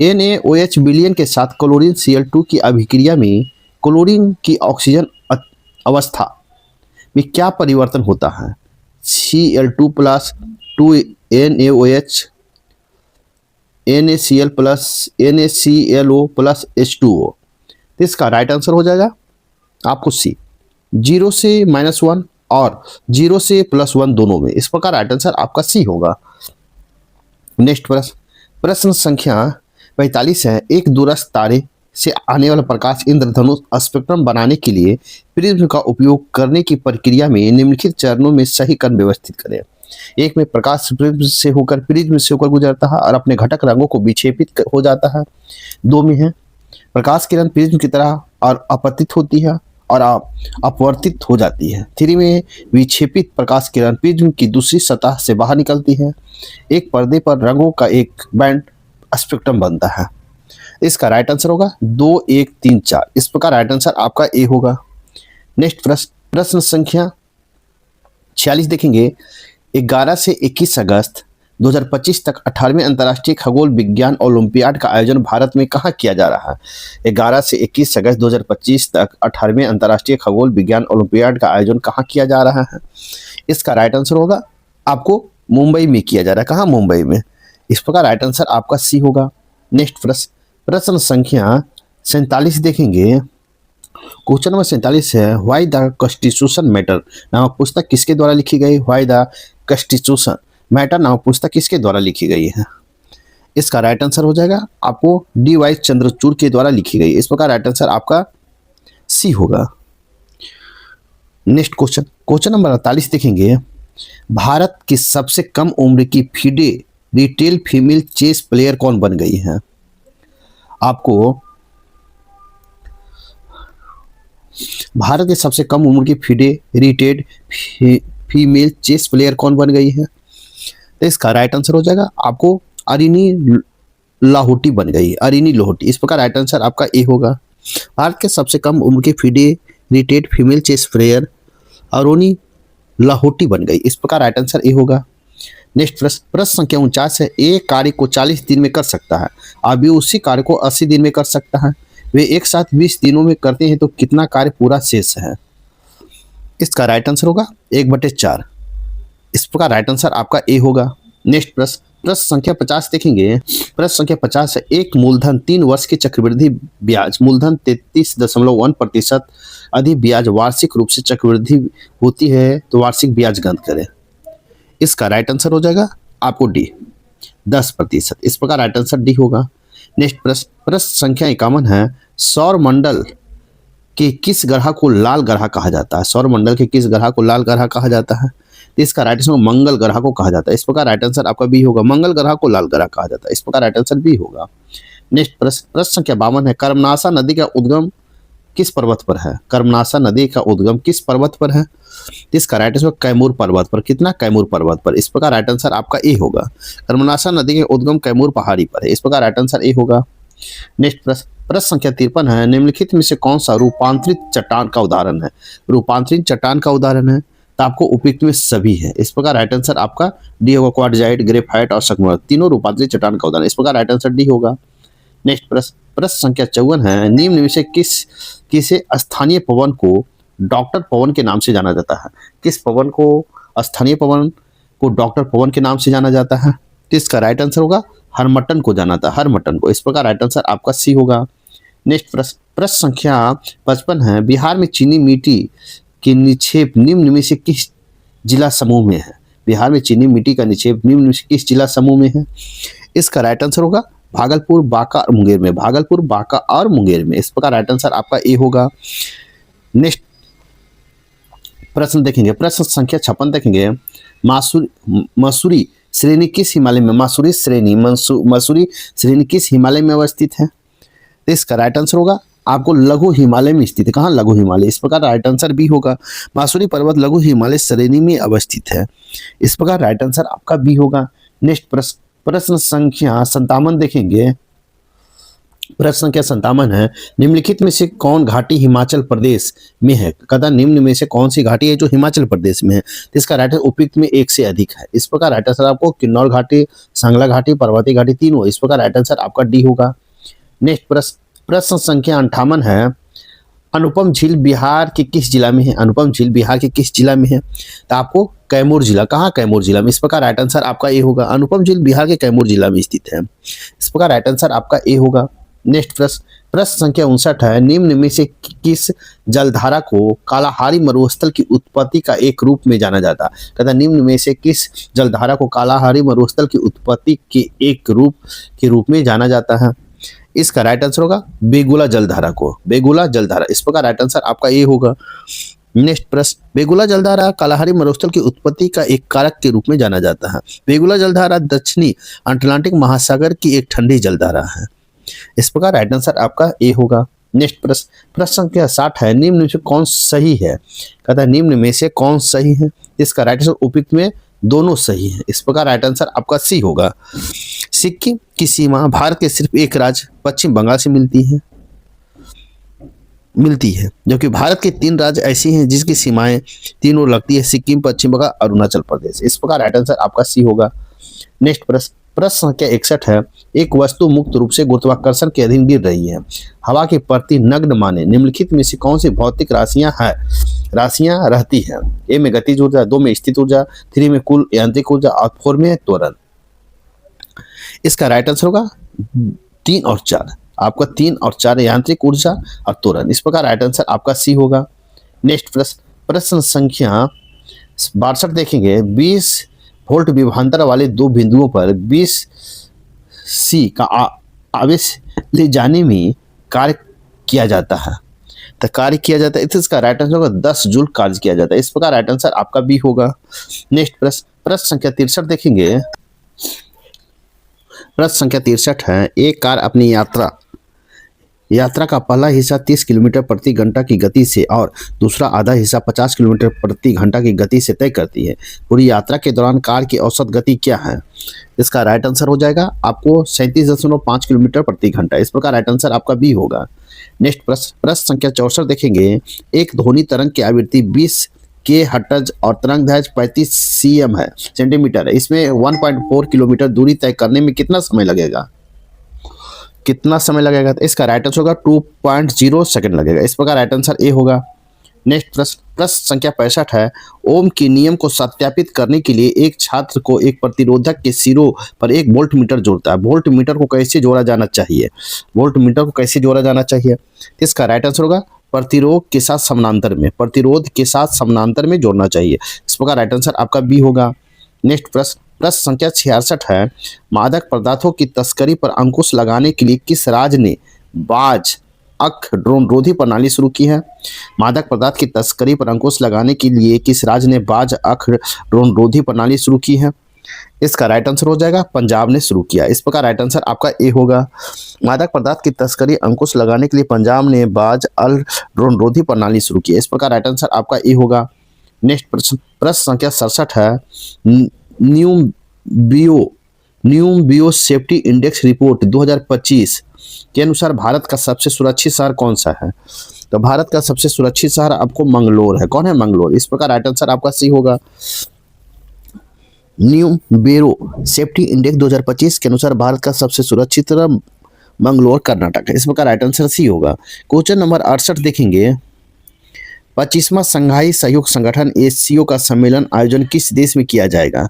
NaOH विलयन के साथ क्लोरीन Cl2 की अभिक्रिया में क्लोरीन की ऑक्सीजन अवस्था में क्या परिवर्तन होता है? Cl2 plus 2 NaOH NaCl plus NaClO plus H2O। तो इसका राइट आंसर हो जाएगा आपको सी, 0 से -1 और 0 से +1 दोनों में। इस प्रकार राइट आंसर आपका सी होगा। नेक्स्ट प्रश्न संख्या 45 है, एक दूरस्थ तारे से आने वाला प्रकाश इंद्रधनुष स्पेक्ट्रम बनाने के लिए प्रिज्म का उपयोग करने की प्रक्रिया में निम्नलिखित चरणों में सही क्रम व्यवस्थित करें। एक में प्रकाश प्रिज्म से होकर गुजरता है और अपने घटक रंगों को विक्षेपित हो जाता है। 2 में है प्रकाश किरण प्रिज्म की तरह और अपतित होती है और अपवर्तित हो जाती है। 3 में विक्षेपित प्रकाश किरण प्रिज्म की दूसरी सतह से बाहर निकलती है। एक पर्दे पर रंगों का एक बैंड स्पेक्ट्रम बनता है। इसका राइट आंसर होगा 2, 1, 3, 4। इस प्रकार राइट आंसर आपका ए होगा। नेक्स्ट प्रश्न संख्या 46 देखेंगे। 11 से 21 अगस्त 2025 तक 18वें अंतर्राष्ट्रीय खगोल विज्ञान ओलंपियाड का आयोजन भारत में कहाँ किया जा रहा है? 11 से 21 अगस्त 2025 तक 18वें अंतर्राष्ट्रीय खगोल विज्ञान ओलंपियाड का आयोजन कहाँ किया जा रहा है? इसका राइट आंसर होगा आपको मुंबई में किया जा रहा है। कहाँ? मुंबई में। इस प्रकार राइट आंसर आपका सी होगा। नेक्स्ट प्रश्न संख्या 47 देखेंगे। क्वेश्चन नंबर 47 है, व्हाई द कॉन्स्टिट्यूशन मैटर नामक पुस्तक किसके द्वारा लिखी गई? व्हाई द कॉन्स्टिट्यूशन मैटर नामक पुस्तक किसके द्वारा लिखी गई है? इसका राइट आंसर हो जाएगा आपको DY चंद्रचूड़ के द्वारा लिखी गई। इस प्रकार राइट आंसर आपका सी होगा। नेक्स्ट क्वेश्चन नंबर 48 देखेंगे। भारत की सबसे कम उम्र की FIDE retail female chess player कौन बन गई है? आपको भारत की सबसे कम उम्र की FIDE retail female chess player कौन बन गई है? तो इसका राइट आंसर हो जाएगा आपको अरिनी लाहोटी बन गई, अरिनी लाहोटी। इस प्रकार राइट आंसर आपका ए होगा। भारत के सबसे कम उम्र की FIDE retail female chess player Aroni Lahoti बन गई। इस प्रकार राइट आंसर ए होगा। नेक्स्ट प्रश्न संख्या 49 है, एक कार्य को 40 दिन में कर सकता है, अभी उसी कार्य को 80 दिन में कर सकता है। वे एक साथ 20 दिनों में करते हैं तो कितना कार्य पूरा शेष है? इसका राइट आंसर होगा 1/4। इस प्रकार राइट आंसर आपका ए होगा। नेक्स्ट प्रश्न संख्या 50 देखेंगे। प्रश्न संख्या 50 है, एक मूलधन 3 वर्ष की चक्रवृद्धि ब्याज मूलधन 33.1% अधिक ब्याज वार्षिक रूप से चक्रवृद्धि होती है तो वार्षिक ब्याज गणित करें। इसका राइट आंसर हो जाएगा आपको डी 10%। इस प्रकार राइट आंसर डी होगा। नेक्स्ट प्रश्न संख्या 51 है, सौर मंडल के किस ग्रह को लाल ग्रह कहा जाता है? सौर मंडल के किस ग्रह को लाल ग्रह कहा जाता है? तो इसका राइट आंसर मंगल ग्रह को कहा जाता है। इस प्रकार राइट आंसर आपका बी होगा, मंगल ग्रह को लाल ग्रह कहा जाता है। इस प्रकार राइट आंसर बी होगा। नेक्स्ट प्रश्न संख्या 52 है, कर्मनाशा नदी का उद्गम किस पर्वत पर है? कर्मनाशा नदी का उद्गम किस पर्वत पर है? इसका राइट आंसर कैमूर पर्वत पर। कितना? कैमूर पर्वत पर। इस प्रकार राइट आंसर आपका ए होगा। कर्मनाशा नदी के उद्गम कैमूर पहाड़ी पर है। इस प्रकार राइट आंसर ए होगा। नेक्स्ट प्रश्न संख्या 53 है, निम्नलिखित में से कौन सा रूपांतरित चट्टान का उदाहरण है? रूपांतरित चट्टान का उदाहरण है तो आपको उपयुक्त में सभी है। इस प्रकार राइट आंसर आपका डी होगा। क्वार्टजाइट, ग्रेफाइट और संगमरमर तीनों रूपांतरित चट्टान का उदाहरण। इस प्रकार राइट आंसर डी होगा। नेक्स्ट प्रश्न संख्या 54 है, निम्न में से किसे स्थानीय पवन को डॉक्टर पवन के नाम से जाना जाता है? किस पवन को स्थानीय पवन को डॉक्टर पवन के नाम से जाना जाता है? तो इसका राइट आंसर होगा हरमटन को जाना था, हरमटन को। इस प्रकार राइट आंसर आपका सी होगा। नेक्स्ट प्रश्न संख्या 55 है, बिहार में चीनी मिट्टी के निक्षेप निम्न में से किस जिला समूह में है? बिहार में चीनी मिट्टी का निक्षेप निम्न में से किस जिला समूह में है? इसका राइट आंसर होगा भागलपुर, बांका और मुंगेर में। भागलपुर, बांका और मुंगेर में। इस प्रकार राइट आंसर आपका ए होगा। नेक्स्ट प्रश्न देखेंगे, प्रश्न संख्या 56 देखेंगे। मसूरी श्रेणी किस हिमालय में, मसूरी श्रेणी किस हिमालय में अवस्थित है? तो इसका राइट आंसर होगा आपको लघु हिमालय में स्थित है। कहाँ? लघु हिमालय। इस प्रकार राइट आंसर बी होगा। मासूरी पर्वत लघु हिमालय श्रेणी में अवस्थित है। इस प्रकार राइट आंसर आपका बी होगा। नेक्स्ट प्रश्न संख्या 57 देखेंगे। प्रश्न संख्या 57 है, निम्नलिखित में से कौन घाटी हिमाचल प्रदेश में है? कहता निम्न में से कौन सी घाटी है जो हिमाचल प्रदेश में है? तो इसका राइट आंसर उपयुक्त में एक से अधिक है। इस प्रकार राइट आंसर आपको किन्नौर घाटी, सांगला घाटी, पर्वतीय घाटी तीनों। इस प्रकार राइट आंसर आपका डी होगा। नेक्स्ट प्रश्न संख्या 58 है, अनुपम झील बिहार के किस जिला में है? अनुपम झील बिहार के किस जिला में है? तो आपको कैमूर जिला। कहाँ? कैमूर जिला में। इस प्रकार राइट आंसर आपका ए होगा। अनुपम झील बिहार के कैमूर जिला में स्थित है। इस प्रकार राइट आंसर आपका ए होगा। नेक्स्ट प्रश्न संख्या 59 है, निम्न में से किस जलधारा को कालाहारी मरुस्थल की उत्पत्ति का एक रूप में जाना जाता है? कहता निम्न में से किस जलधारा को कालाहारी मरुस्थल की उत्पत्ति के एक रूप में जाना जाता है? इसका राइट आंसर होगा बेगुला जलधारा को। बेगुला जलधारा। इस प्रकार राइट आंसर आपका ए होगा। नेक्स्ट प्रश्न, बेगुला जलधारा कालाहारी मरुस्थल की उत्पत्ति का एक कारक के रूप में जाना जाता है। बेगुला जलधारा दक्षिणी अटलांटिक महासागर की एक ठंडी जलधारा है। इस प्रकार राइट आंसर आपका ए होगा। नेक्स्ट प्रश्न संख्या 60 है, निम्न में से कौन सही है? कहता है निम्न में से कौन सही है? इसका राइट आंसर उपयुक्त में दोनों सही है। इस प्रकार राइट आंसर आपका सी होगा। सिक्किम की सीमा भारत के सिर्फ एक राज्य पश्चिम बंगाल से मिलती है, जबकि भारत के 3 राज्य ऐसी हैं जिसकी सीमाएं तीनों लगती है, सिक्किम, पश्चिम बंगाल, अरुणाचल प्रदेश। इस प्रकार राइट आंसर आपका सी होगा। नेक्स्ट प्रश्न संख्या 61 है, एक वस्तु मुक्त रूप से गुरुत्वाकर्षण के अधीन गिर रही है, हवा के प्रति नग्न माने निम्नलिखित में से कौन सी भौतिक राशियां रहती है? ए में गतिज ऊर्जा, 2 में स्थित ऊर्जा, 3 में कुल यांत्रिक ऊर्जा और 4 में त्वरण। इसका राइट आंसर होगा 3 और 4। आपका 3 और 4 यांत्रिक ऊर्जा और त्वरण। इस प्रकार राइट आंसर आपका सी होगा। नेक्स्ट प्रश्न संख्या 62 देखेंगे। 20 वोल्ट विभवांतर वाले 2 बिंदुओं पर 20 सी का आवेश ले जाने में कार्य किया जाता है। तो कार्य किया जाता है, इसका राइट आंसर होगा 10 जूल कार्य किया जाता है। इस प्रकार राइट आंसर आपका बी होगा। नेक्स्ट प्रश्न संख्या 63 देखेंगे। प्रश्न संख्या 63 है, एक कार अपनी यात्रा का पहला हिस्सा 30 किलोमीटर प्रति घंटा की गति से और दूसरा आधा हिस्सा 50 किलोमीटर प्रति घंटा की गति से तय करती है। पूरी यात्रा के दौरान कार की औसत गति क्या है? इसका राइट आंसर हो जाएगा आपको 37.5 किलोमीटर प्रति घंटा। इस प्रकार राइट आंसर आपका बी होगा। नेक्स्ट प्रश्न संख्या 64 देखेंगे। एक ध्वनि तरंग की आवृत्ति 20 के हर्ट्ज और तरंग दैर्घ्य 35 cm है, सेंटीमीटर है। इसमें 1.4 किलोमीटर दूरी तय करने में कितना समय लगेगा? तो इसका राइट आंसर होगा 2.0 सेकंड लगेगा। इस प्रकार राइट आंसर ए होगा। नेक्स्ट प्रश्न संख्या 65 है, ओम के नियम को सत्यापित करने के लिए एक छात्र को एक प्रतिरोधक के सिरों पर एक वोल्ट मीटर जोड़ता है। वोल्ट मीटर को कैसे जोड़ा जाना चाहिए? इसका राइट आंसर होगा प्रतिरोध के साथ समानांतर में जोड़ना चाहिए। इस प्रकार राइट आंसर आपका बी होगा। नेक्स्ट प्रश्न संख्या 66 है, मादक पदार्थों की तस्करी पर अंकुश लगाने के लिए किस राज्य ने बाज अख ड्रोन रोधी प्रणाली शुरू की है? मादक पदार्थ की तस्करी पर अंकुश लगाने के लिए किस राज्य ने बाज अख ड्रोन रोधी प्रणाली शुरू की है? इसका राइट आंसर हो जाएगा पंजाब ने शुरू किया। इस प्रकार राइट आंसर आपका ए होगा। मादक पदार्थ की तस्करी अंकुश लगाने के लिए पंजाब ने बाज अल ड्रोन रोधी प्रणाली शुरू की। इस प्रकार राइट आंसर आपका ए होगा। नेक्स्ट प्रश्न संख्या 67 है, न्यू बियो सेफ्टी इंडेक्स रिपोर्ट 2025 के अनुसार भारत का सबसे सुरक्षित शहर कौन सा है? तो भारत का सबसे सुरक्षित शहर आपको मंगलोर है। कौन है? मंगलोर। इस प्रकार राइट आंसर आपका सी होगा। न्यू बेरो सेफ्टी इंडेक्स 2025 के अनुसार भारत का सबसे सुरक्षित मंगलोर कर्नाटक है। इस प्रकार राइट आंसर सी होगा। क्वेश्चन नंबर 68 देखेंगे। 25वां संघाई सहयोग संगठन एससीओ का सम्मेलन आयोजन किस देश में किया जाएगा?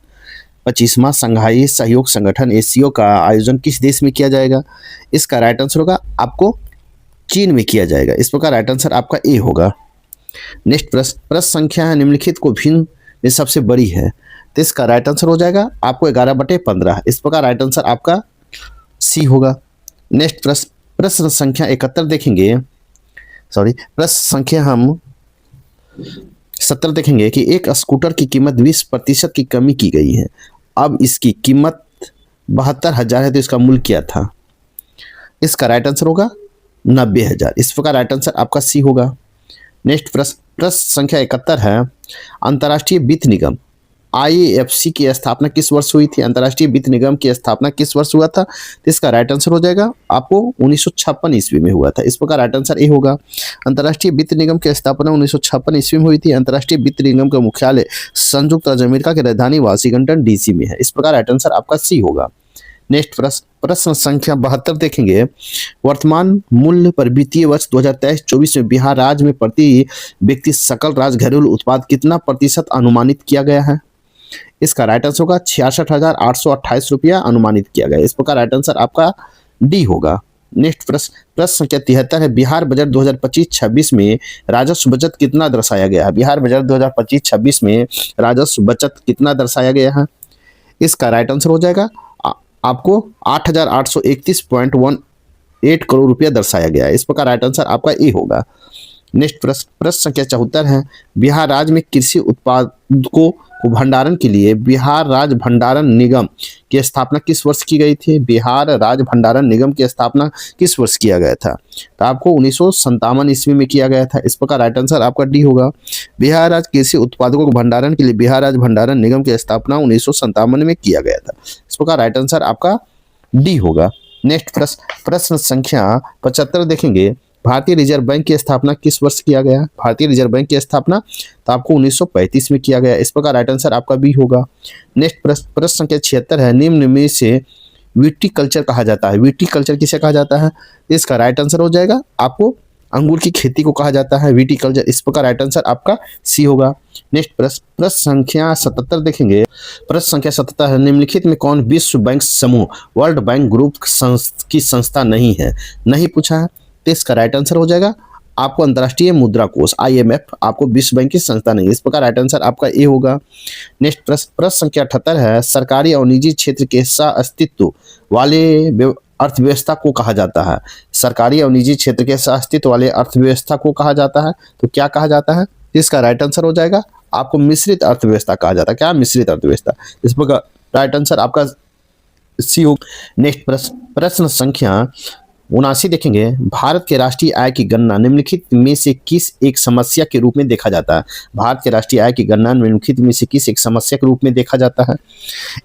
25वां संघाई सहयोग संगठन एससीओ का आयोजन किस देश में किया जाएगा? इसका राइट आंसर होगा आपको चीन में किया जाएगा। इस प्रकार राइट आंसर आपका ए होगा। नेक्स्ट प्रश्न संख्या है, निम्नलिखित में सबसे बड़ी है, तो इसका राइट आंसर हो जाएगा आपको 11/15। इस प्रकार राइट आंसर आपका सी होगा। नेक्स्ट प्रश्न, प्रश्न संख्या 71 देखेंगे, प्रश्न संख्या हम 70 देखेंगे कि एक स्कूटर की कीमत 20% की कमी की गई है। अब इसकी कीमत 72,000 है, तो इसका मूल्य क्या था? इसका राइट आंसर होगा 90,000। इस प्रकार राइट आंसर आपका सी होगा। नेक्स्ट प्रश्न, प्रश्न संख्या 71 है, अंतर्राष्ट्रीय वित्त निगम IFC की स्थापना किस वर्ष हुई थी? अंतर्राष्ट्रीय वित्त निगम की स्थापना किस वर्ष हुआ था? तो इसका राइट आंसर हो जाएगा आपको 1956 ईस्वी में हुआ था। इस प्रकार राइट आंसर ए होगा। अंतर्राष्ट्रीय वित्त निगम की स्थापना 1956 ईस्वी में हुई थी। अंतर्राष्ट्रीय वित्त निगम का मुख्यालय संयुक्त राज्य अमेरिका की राजधानी वाशिंगटन DC में है। इस प्रकार राइट आंसर आपका सी होगा। नेक्स्ट प्रश्न, प्रश्न संख्या 72 देखेंगे, वर्तमान मूल्य पर वित्तीय वर्ष 2023-24 में बिहार राज्य में प्रति व्यक्ति सकल राज्य घरेलू उत्पाद कितना प्रतिशत अनुमानित किया गया है? इसका राइट आंसर होगा 66,828 रुपया अनुमानित किया गया। इस प्रकार राइट आंसर आपका डी होगा। नेक्स्ट प्रश्न, प्रश्न संख्या 73 है, बिहार बजट 2025-26 में राजस्व बचत कितना दर्शाया गया है? बिहार बजट 2025-26 में राजस्व बचत कितना दर्शाया गया है? इसका राइट आंसर हो जाएगा आपको 8,831.18 करोड़ रुपया दर्शाया गया है। इस प्रकार राइट आंसर आपका ए होगा। नेक्स्ट प्रश्न, प्रश्न संख्या 74 है, बिहार राज्य में कृषि उत्पादकों को भंडारण के लिए बिहार राज्य भंडारण निगम की स्थापना किस वर्ष की गई थी? बिहार राज्य भंडारण निगम की स्थापना किस वर्ष किया गया था? तो आपको 1957 ईस्वी में किया गया था। इस प्रकार राइट आंसर आपका डी होगा। बिहार राज्य कृषि उत्पादकों को भंडारण के लिए बिहार राज्य भंडारण निगम की स्थापना 1957 में किया गया था। इस प्रकार राइट आंसर आपका डी होगा। नेक्स्ट प्रश्न, प्रश्न संख्या 75 देखेंगे, भारतीय रिजर्व बैंक की स्थापना किस वर्ष किया गया? भारतीय रिजर्व बैंक की स्थापना तो आपको 1935 में किया गया। इस प्रकार राइट आंसर आपका बी होगा। नेक्स्ट प्रश्न संख्या 76 है, निम्न में से विटीकल्चर कहा जाता है। विटीकल्चर किसे कहा जाता है? इसका राइट आंसर हो जाएगा आपको अंगूर की खेती को कहा जाता है विटीकल्चर। इस प्रकार राइट आंसर आपका सी होगा। नेक्स्ट प्रश्न संख्या 77 देखेंगे, प्रश्न संख्या 77 है, निम्नलिखित में कौन विश्व बैंक समूह वर्ल्ड बैंक ग्रुप की संस्था नहीं है? नहीं पूछा है, तो इसका राइट आंसर हो जाएगा आपको अंतर्राष्ट्रीय मुद्रा कोष IMF आपको विश्व बैंक की संस्था नहीं है। इस प्रकार राइट आंसर आपका ए होगा। नेक्स्ट प्रश्न संख्या 78 है, सरकारी और निजी क्षेत्र के सह अस्तित्व वाले अर्थव्यवस्था को कहा जाता है। सरकारी और निजी क्षेत्र के सह अस्तित्व वाले अर्थव्यवस्था को कहा जाता है, तो क्या कहा जाता है? इसका राइट आंसर हो जाएगा आपको मिश्रित अर्थव्यवस्था कहा जाता है। क्या? मिश्रित अर्थव्यवस्था। इस प्रकार राइट आंसर आपका सी होगा। नेक्स्ट प्रश्न संख्या 79 देखेंगे, भारत के राष्ट्रीय आय की गणना निम्नलिखित में से किस एक समस्या के रूप में देखा जाता है? भारत के राष्ट्रीय आय की गणना निम्नलिखित में से किस एक समस्या के रूप में देखा जाता है?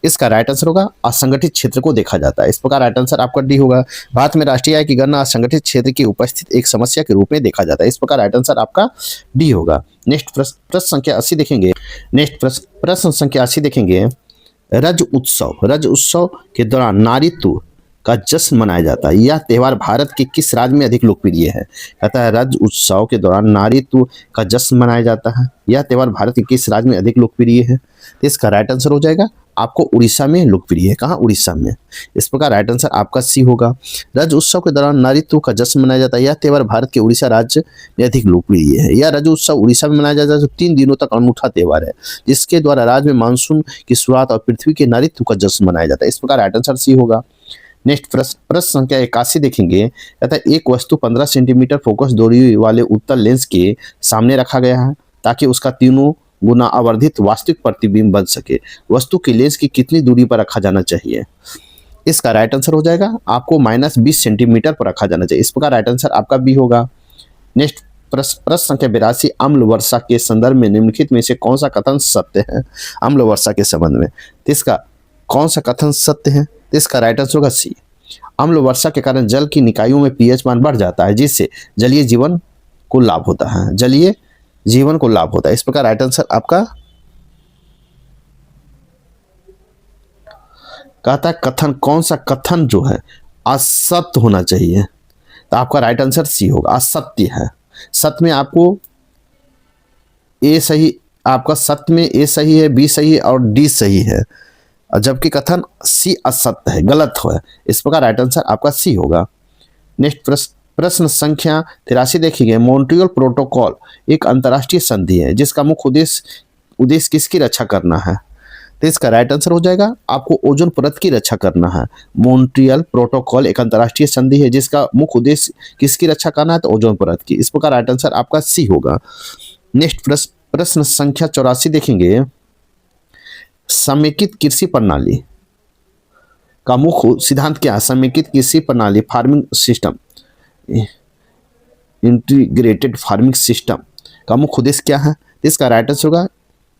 इसका राइट आंसर होगा असंगठित क्षेत्र को देखा जाता है। इस प्रकार राइट आंसर आपका डी होगा। भारत में राष्ट्रीय आय की गणना असंगठित क्षेत्र की उपस्थित एक समस्या के रूप में देखा जाता है। इस प्रकार राइट आंसर आपका डी होगा। नेक्स्ट प्रश्न संख्या 80 देखेंगे। नेक्स्ट प्रश्न संख्या 80 देखेंगे, रज उत्सव के दौरान नारीत्व का जश्न मनाया जाता है। यह त्योहार भारत के किस राज्य में अधिक लोकप्रिय है? कहता है रज उत्सव के दौरान नारीत्व का जश्न मनाया जाता है। यह त्योहार भारत के किस राज्य में अधिक लोकप्रिय है? तो इसका राइट आंसर हो जाएगा आपको उड़ीसा में लोकप्रिय है। कहाँ? उड़ीसा में। इस प्रकार राइट आंसर आपका सी होगा। रज उत्सव के दौरान नारीत्व का जश्न मनाया जाता है। यह त्योहार भारत के उड़ीसा राज्य में अधिक लोकप्रिय है। यह रज उत्सव उड़ीसा में मनाया जाता है, जो 3 दिनों तक अनूठा त्योहार है, जिसके द्वारा राज्य में मानसून की शुरुआत और पृथ्वी के नारीत्व का जश्न मनाया जाता है। इस प्रकार राइट आंसर सी होगा। नेक्स्ट प्रश्न संख्या 81 देखेंगे, कहता है एक वस्तु 15 सेंटीमीटर फोकस दूरी वाले उत्तल लेंस के सामने रखा गया है ताकि उसका 3 गुना आवर्धित वास्तविक प्रतिबिंब बन सके। वस्तु के लेंस की कितनी दूरी पर रखा जाना चाहिए? इसका राइट आंसर हो जाएगा आपको -20 सेंटीमीटर पर रखा जाना चाहिए। इस प्रकार राइट आंसर आपका बी होगा। नेक्स्ट प्रश्न संख्या 82, अम्ल वर्षा के संदर्भ में निम्नलिखित में से कौन सा कथन सत्य है? अम्ल वर्षा के संबंध में तो इसका कौन सा कथन सत्य है? इसका राइट आंसर होगा सी। अम्ल वर्षा के कारण जल की निकायों में pH मान बढ़ जाता है, जिससे जलीय जीवन को लाभ होता है। जलीय जीवन को लाभ होता है। इस प्रकार राइट आंसर आपका कहता है कथन, कौन सा कथन जो है असत्य होना चाहिए? तो आपका राइट आंसर सी होगा, असत्य है। सत्य में आपको ए सही, आपका सत्य में ए सही है, बी सही है और डी सही है, जबकि कथन सी असत्य है, गलत है। इस प्रकार राइट आंसर आपका सी होगा। नेक्स्ट प्रश्न संख्या 83 देखिए, मॉन्ट्रियल प्रोटोकॉल एक अंतर्राष्ट्रीय संधि है जिसका मुख्य उद्देश्य किसकी रक्षा करना है? तो इसका राइट आंसर हो जाएगा आपको ओजोन परत की रक्षा करना है। मॉन्ट्रियल प्रोटोकॉल एक अंतर्राष्ट्रीय संधि है जिसका मुख्य उद्देश्य किसकी रक्षा करना है? तो ओजोन परत की। इस प्रकार राइट आंसर आपका सी होगा। नेक्स्ट प्रश्न संख्या 84 देखेंगे। समेकित कृषि प्रणाली का मुख्य सिद्धांत क्या है? समेकित कृषि प्रणाली farming system, integrated farming system का मुख्य उद्देश्य क्या है? इसका राइट आंसर होगा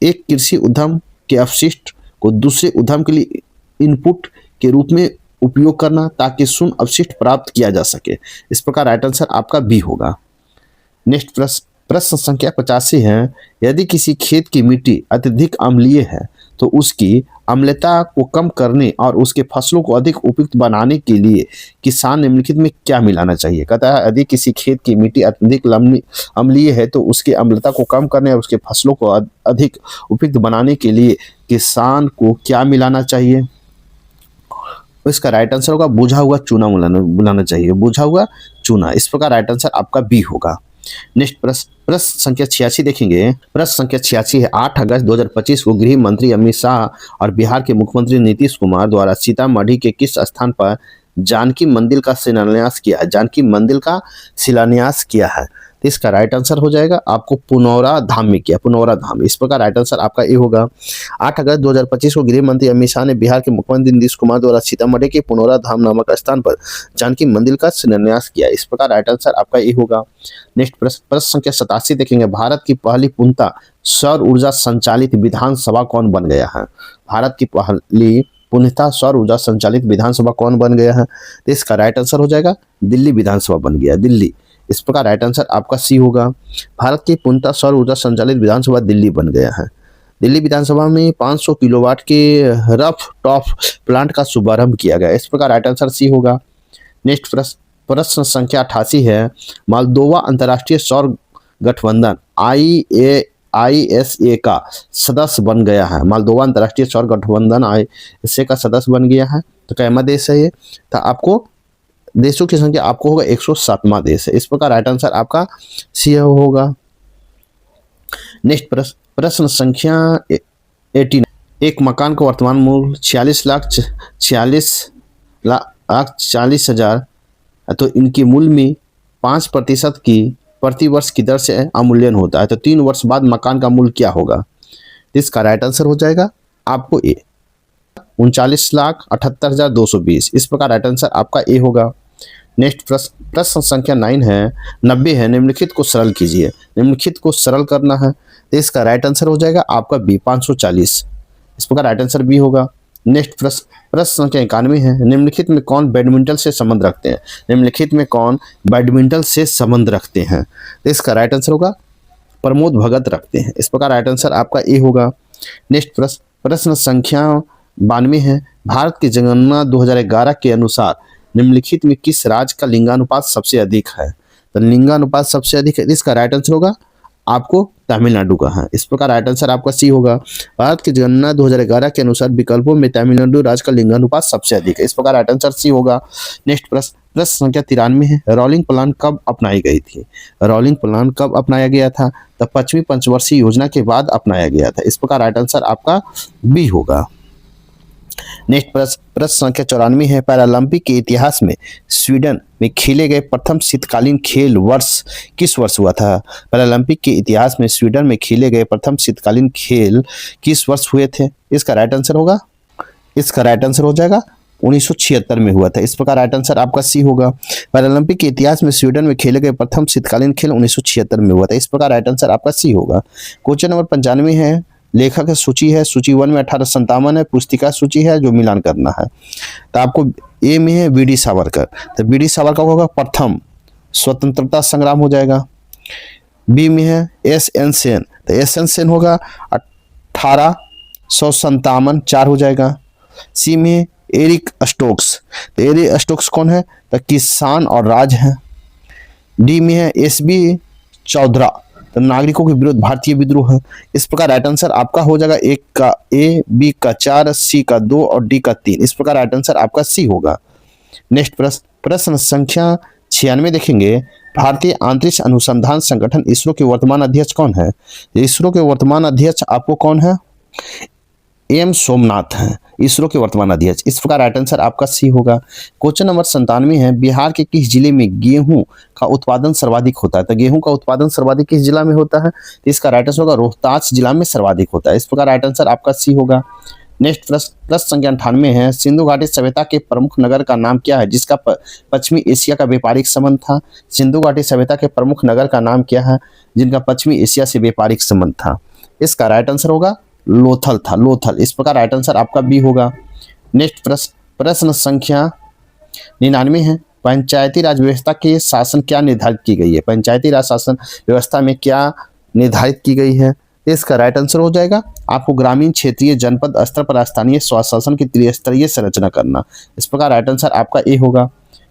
एक कृषि उद्यम के अपशिष्ट को दूसरे उद्यम के लिए इनपुट के रूप में उपयोग करना ताकि शून्य अपशिष्ट प्राप्त किया जा सके। इस प्रकार राइट आंसर आपका बी होगा। नेक्स्ट प्रश्न संख्या 85 है। यदि किसी खेत की मिट्टी अत्यधिक अम्लीय है तो उसकी अम्लता को कम करने और उसके फसलों को अधिक उपयुक्त बनाने के लिए किसान निम्नलिखित में क्या मिलाना चाहिए? कहता है यदि किसी खेत की मिट्टी अत्यधिक अम्लीय है तो उसकी अम्लता को कम करने और उसके फसलों को अधिक उपयुक्त बनाने के लिए किसान को क्या मिलाना चाहिए? इसका राइट आंसर होगा बुझा हुआ चूना मिलाना चाहिए, बुझा हुआ चूना। इस प्रकार राइट आंसर आपका बी होगा। नेक्स्ट प्रश्न संख्या 86 देखेंगे। प्रश्न संख्या 86 है। 8 अगस्त 2025 को गृह मंत्री अमित शाह और बिहार के मुख्यमंत्री नीतीश कुमार द्वारा सीतामढ़ी के किस स्थान पर जानकी मंदिर का शिलान्यास किया है? जानकी मंदिर का शिलान्यास किया है। तो इसका राइट आंसर हो जाएगा आपको पुनौरा धाम में किया, पुनौरा धाम। इस प्रकार राइट आंसर आपका ए होगा। 8 अगस्त 2025 को गृह मंत्री अमित शाह ने बिहार के मुख्यमंत्री नीतीश कुमार द्वारा सीतामढ़ी के पुनौरा धाम नामक स्थान पर जानकी मंदिर का शिलान्यास किया। इस प्रकार राइट आंसर आपका ए होगा। नेक्स्ट प्रश्न संख्या 87 देखेंगे। भारत की पहली पूर्णतः सौर ऊर्जा संचालित विधानसभा कौन बन गया है? भारत की पहली पूर्णतः सौर ऊर्जा संचालित विधानसभा कौन बन गया है? तो इसका राइट आंसर हो जाएगा दिल्ली विधानसभा बन गया, दिल्ली। इस प्रकार राइट आंसर आपका सी होगा। भारत की पूर्णतः सौर ऊर्जा संचालित विधानसभा दिल्ली बन गया है। दिल्ली विधानसभा में 500 किलोवाट के रफ टॉप प्लांट का शुभारंभ किया गया। इस प्रकार राइट आंसर सी होगा। नेक्स्ट प्रश्न संख्या 88 है। मोल्दोवा अंतर्राष्ट्रीय सौर गठबंधन ISA का सदस्य बन गया है। मोल्दोवा अंतर्राष्ट्रीय सौर गठबंधन ISA का सदस्य बन गया है। तो कैमा देश है ये? तो आपको देशों की संख्या आपको होगा 107वां देश है। इस प्रकार राइट आंसर आपका सी होगा। नेक्स्ट प्रश्न संख्या 18। एक मकान का वर्तमान मूल्य 46,40,40,000 तो इनके मूल्य में 5% की प्रति वर्ष की दर से अवमूल्यन होता है। तो 3 वर्ष बाद मकान का मूल्य क्या होगा? इसका राइट आंसर हो जाएगा आपको ए, 39,78,220। इस प्रकार राइट आंसर आपका ए होगा। नेक्स्ट प्रश्न संख्या 9 है। 90 है। निम्नलिखित को सरल कीजिए। निम्नलिखित को सरल करना है तो इसका राइट आंसर हो जाएगा आपका बी, 540। इस प्रकार राइट आंसर बी होगा। नेक्स्ट प्रश्न संख्या 91 है। निम्नलिखित में कौन बैडमिंटन से संबंध रखते हैं? निम्नलिखित में कौन बैडमिंटन से संबंध रखते हैं? तो इसका राइट आंसर होगा प्रमोद भगत रखते हैं। इस प्रकार राइट आंसर आपका ए होगा। नेक्स्ट प्रश्न संख्या 92 है। भारत की जनगणना 2011 के अनुसार निम्नलिखित में किस राज्य का लिंगानुपात सबसे अधिक है? तो लिंगानुपात सबसे अधिक है, इसका राइट आंसर होगा आपको तमिलनाडु का है। इस प्रकार राइट आंसर आपका सी होगा। भारत की जनगणना 2011 के अनुसार विकल्पों में तमिलनाडु राज्य का लिंगानुपात सबसे अधिक है। इस प्रकार राइट आंसर सी होगा। नेक्स्ट प्रश्न संख्या 93 है। रोलिंग प्लान कब अपनाई गई थी? रोलिंग प्लान कब अपनाया गया था? तो 5वीं पंचवर्षीय योजना के बाद अपनाया गया था। इस प्रकार राइट आंसर आपका बी होगा। नेक्स्ट प्रश्न संख्या 94 है। पैरालंपिक के इतिहास में स्वीडन में खेले गए प्रथम शीतकालीन खेल वर्ष किस वर्ष हुआ था? पैरालंपिक के इतिहास में स्वीडन में खेले गए प्रथम शीतकालीन खेल किस वर्ष हुए थे? इसका राइट आंसर होगा, इसका राइट आंसर हो जाएगा 1976 में हुआ था। इस प्रकार राइट आंसर आपका सी होगा। पैरालंपिक के इतिहास में स्वीडन में खेले गए प्रथम शीतकालीन खेल 1976 में हुआ था। इस प्रकार राइट आंसर आपका सी होगा। क्वेश्चन नंबर 95 है। लेखक है सूची है, सूची 1 में 1857 है, पुस्तिका सूची है जो मिलान करना है। तो आपको ए में है वी डी सावरकर, तो वी डी सावरकर होगा प्रथम स्वतंत्रता संग्राम हो जाएगा। बी में है एस एन सेन, तो एस एन सेन होगा 1857 4 हो जाएगा। सी में एरिक स्टोक्स, तो एरिक स्टोक्स कौन है? तो किसान और राज है। डी में है एस बी चौधरा, तो नागरिकों के विरुद्ध भारतीय विद्रोह है। इस प्रकार राइट आंसर आपका हो जाएगा एक का ए, बी का 4, सी का 2 और डी का 3। इस प्रकार राइट आंसर आपका सी होगा। नेक्स्ट प्रश्न संख्या 96 देखेंगे। भारतीय अंतरिक्ष अनुसंधान संगठन इसरो के वर्तमान अध्यक्ष कौन है? इसरो के वर्तमान अध्यक्ष आपको कौन है? एम सोमनाथ हैं इसरो के वर्तमान अध्यक्ष। इस प्रकार राइट आंसर आपका सी होगा। क्वेश्चन नंबर 97 है, बिहार के किस जिले में गेहूं का उत्पादन सर्वाधिक होता है? तो गेहूं का उत्पादन सर्वाधिक किस जिला में होता है? तो इसका राइट आंसर होगा रोहतास जिला में सर्वाधिक होता है। इस प्रकार राइट आंसर आपका सी होगा। नेक्स्ट प्रश्न संख्या 98 है, सिंधु घाटी सभ्यता के प्रमुख नगर का नाम क्या है जिसका पश्चिमी एशिया का व्यापारिक संबंध था? सिंधु घाटी सभ्यता के प्रमुख नगर का नाम क्या है जिनका पश्चिमी एशिया से व्यापारिक संबंध था? इसका राइट आंसर होगा लोथल था, लोथल। इस प्रकार राइट आंसर आपका बी होगा। नेक्स्ट प्रश्न संख्या 99 है, पंचायती राज व्यवस्था के शासन क्या निर्धारित की गई है? पंचायती राज शासन व्यवस्था में क्या निर्धारित की गई है? इसका राइट आंसर हो जाएगा आपको ग्रामीण, क्षेत्रीय, जनपद स्तर पर स्थानीय स्वशासन की त्रिस्तरीय संरचना करना। इस प्रकार राइट आंसर आपका ए होगा।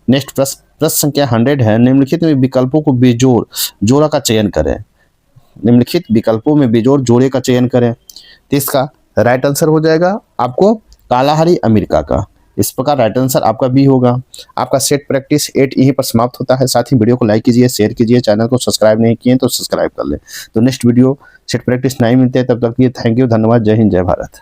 नेक्स्ट प्रश्न संख्या 100 है, निम्नलिखित में विकल्पों को बेजोड़ जोड़ा का चयन करें। निम्नलिखित विकल्पों में बेजोड़ जोड़े का चयन करें। तो इसका राइट आंसर हो जाएगा आपको कालाहारी अमेरिका का। इस प्रकार राइट आंसर आपका बी होगा। आपका सेट प्रैक्टिस 8 यहीं पर समाप्त होता है। साथ ही वीडियो को लाइक कीजिए, शेयर कीजिए, चैनल को सब्सक्राइब नहीं किए तो सब्सक्राइब कर लें। तो नेक्स्ट वीडियो सेट प्रैक्टिस 9 मिलते हैं, तब तक के लिए थैंक यू, धन्यवाद, जय हिंद, जय भारत।